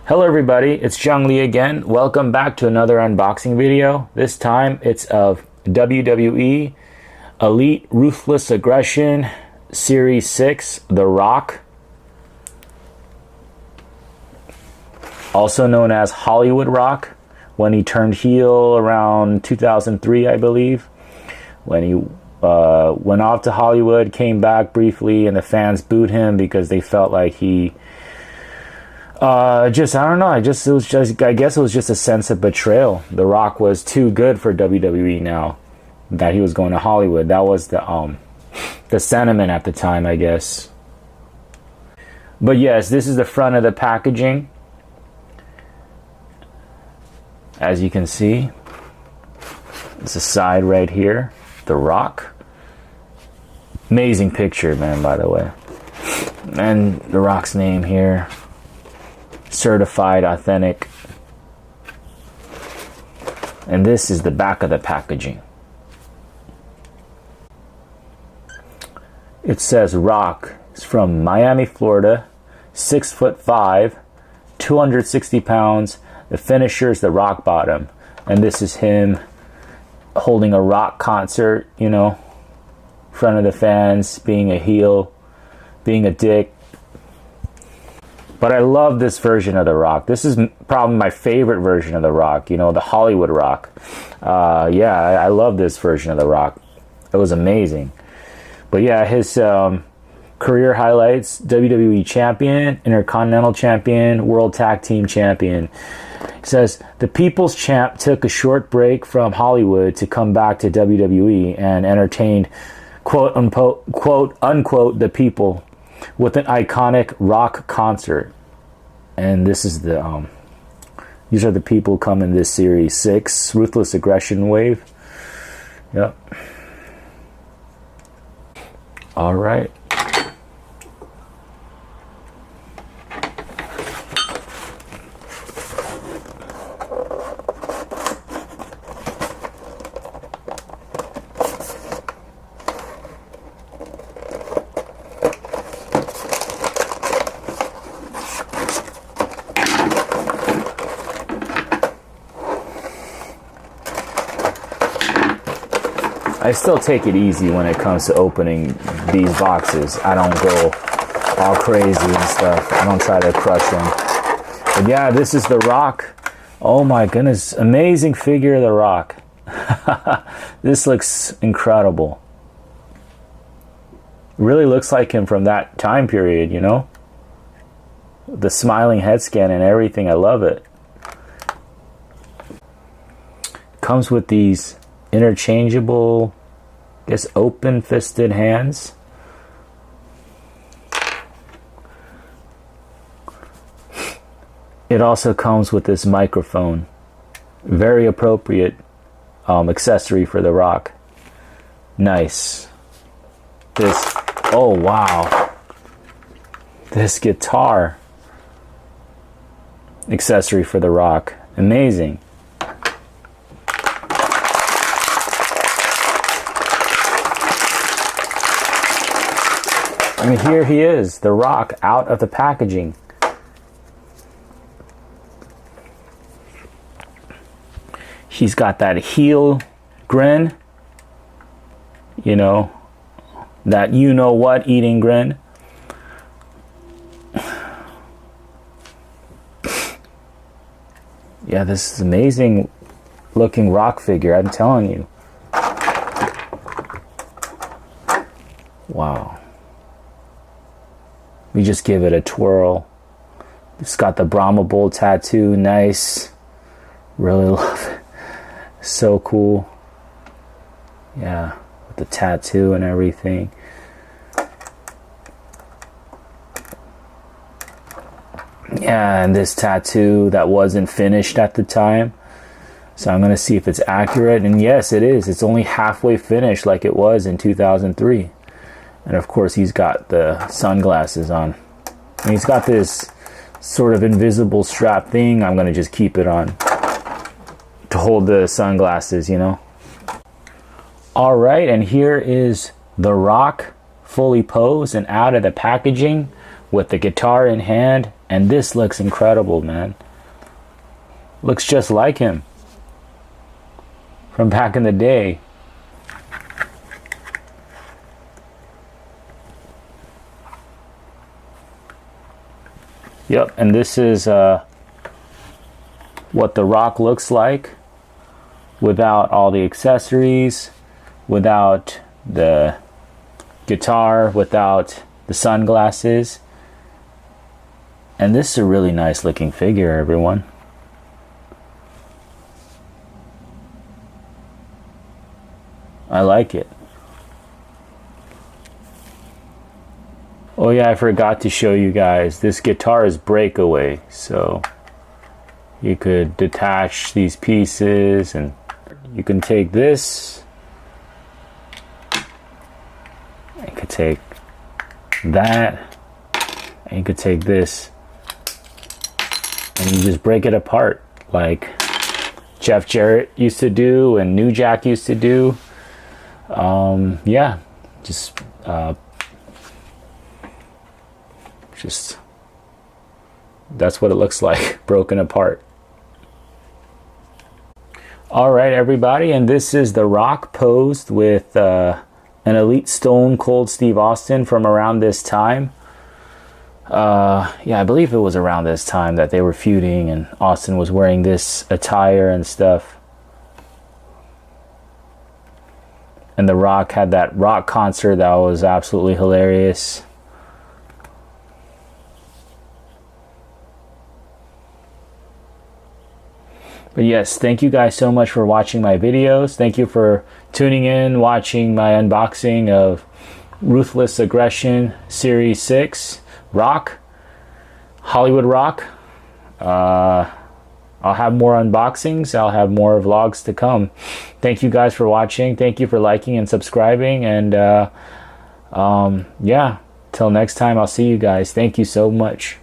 Hello everybody, it's Jung Lee again. Welcome back to another unboxing video. This time it's of WWE Elite Ruthless Aggression Series 6, The Rock. Also known as Hollywood Rock, when he turned heel around 2003, I believe. When he went off to Hollywood, came back briefly, and the fans booed him because they felt like he I don't know. I guess it was just a sense of betrayal. The Rock was too good for WWE now that he was going to Hollywood. That was the sentiment at the time, I guess. But yes, this is the front of the packaging. As you can see, it's the side right here. The Rock. Amazing picture, man, by the way. And The Rock's name here. Certified authentic. And this is the back of the packaging. It says Rock is from Miami, Florida, 6'5", 260 pounds. The finisher is the rock bottom. And this is him holding a rock concert, you know, in front of the fans, being a heel, being a dick. But I love this version of The Rock. This is probably my favorite version of The Rock, you know, the Hollywood Rock. Yeah, I love this version of The Rock. It was amazing. But yeah, his career highlights: WWE Champion, Intercontinental Champion, World Tag Team Champion. It says, the People's Champ took a short break from Hollywood to come back to WWE and entertained, quote unquote, the people with an iconic rock concert. And this is the these are the people come in this series 6 Ruthless Aggression wave. Yep. All right. I still take it easy when it comes to opening these boxes. I don't go all crazy and stuff. I don't try to crush them. But yeah, this is The Rock. Oh my goodness. Amazing figure of The Rock. This looks incredible. Really looks like him from that time period, you know? The smiling head scan and everything. I love it. Comes with these interchangeable, I guess, open-fisted hands. It also comes with this microphone. Very appropriate accessory for The Rock. Nice. This, oh wow. This guitar accessory for The Rock. Amazing. And here he is, The Rock, out of the packaging. He's got that heel grin. You know, that you-know-what eating grin. Yeah, this is amazing looking Rock figure, I'm telling you. Wow. We just give it a twirl. It's got the Brahma Bull tattoo. Nice. Really love it. So cool. Yeah, with the tattoo and everything. Yeah, and this tattoo that wasn't finished at the time. So I'm going to see if it's accurate. And yes, it is. It's only halfway finished like it was in 2003. And of course, he's got the sunglasses on. And he's got this sort of invisible strap thing. I'm going to just keep it on to hold the sunglasses, you know. All right, and here is The Rock fully posed and out of the packaging with the guitar in hand And this looks incredible, man. Looks just like him from back in the day. Yep, and this is what The Rock looks like without all the accessories, without the guitar, without the sunglasses. And this is a really nice looking figure, everyone. I like it. Oh yeah, I forgot to show you guys. This guitar is breakaway, so you could detach these pieces and you can take this. You could take that. And you could take this. And you just break it apart like Jeff Jarrett used to do and New Jack used to do. Yeah, just that's what it looks like, broken apart. All right, everybody, and this is The Rock posed with an Elite Stone Cold Steve Austin from around this time. Yeah, I believe it was around this time that they were feuding and Austin was wearing this attire and stuff. And The Rock had that rock concert that was absolutely hilarious. But yes, thank you guys so much for watching my videos. Thank you for tuning in, watching my unboxing of Ruthless Aggression Series 6 Rock, Hollywood Rock. I'll have more unboxings. I'll have more vlogs to come. Thank you guys for watching. Thank you for liking and subscribing. And yeah, till next time, I'll see you guys. Thank you so much.